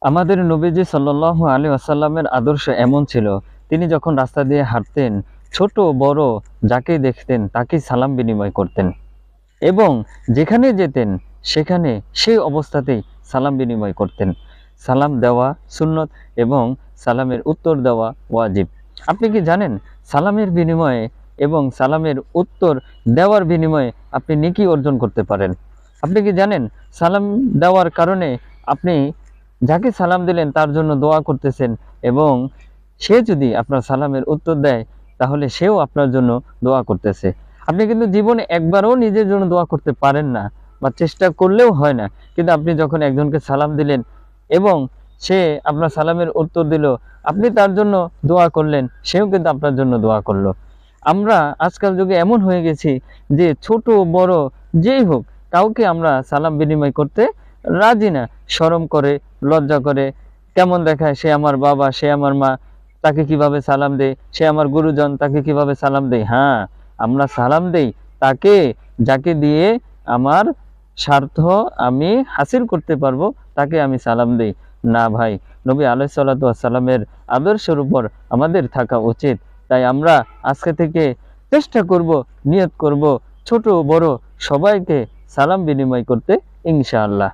আমাদের নবীজি সাল্লাল্লাহু আলাইহি ওয়াসাল্লামের আদর্শ এমন ছিল, তিনি যখন রাস্তা দিয়ে হাঁটতেন, ছোট বড় যাকে দেখতেন তাকেই সালাম বিনিময় করতেন এবং যেখানে যেতেন সেখানে সেই অবস্থাতেই সালাম বিনিময় করতেন। সালাম দেওয়া সুন্নত এবং সালামের উত্তর দেওয়া ওয়াজিব। আপনি কি জানেন সালামের বিনিময়ে এবং সালামের উত্তর দেওয়ার বিনিময়ে আপনি নেকি অর্জন করতে পারেন? আপনি কি জানেন সালাম দেওয়ার কারণে আপনি যাকে সালাম দিলেন তার জন্য দোয়া করতেছেন এবং সে যদি আপনার সালামের উত্তর দেয় তাহলে সেও আপনার জন্য দোয়া করতেছে। আপনি কিন্তু জীবনে একবারও নিজের জন্য দোয়া করতে পারেন না বা চেষ্টা করলেও হয় না, কিন্তু আপনি যখন একজনকে সালাম দিলেন এবং সে আপনার সালামের উত্তর দিল, আপনি তার জন্য দোয়া করলেন, সেও কিন্তু আপনার জন্য দোয়া করলো। আমরা আজকাল যুগে এমন হয়ে গেছি যে ছোট বড় যেই হোক কাউকে আমরা সালাম বিনিময় করতে রাজি না। শরম করে, লজ্জা করে, কেমন দেখায় সে আমার বাবা, সে আমার মা, তাকে কিভাবে সালাম দেয়, সে আমার গুরুজন, তাকে কিভাবে সালাম দেয়। হ্যাঁ, আমরা সালাম দেই তাকে যাকে দিয়ে আমার স্বার্থ আমি হাসিল করতে পারবো, তাকে আমি সালাম দেই। না ভাই, নবী আলাইহিস সালাতু ওয়াস সালামের আদর্শের উপর আমাদের থাকা উচিত। তাই আমরা আজকে থেকে চেষ্টা করব, নিয়ত করব ছোট বড় সবাইকে সালাম বিনিময় করতে, ইনশাআল্লাহ।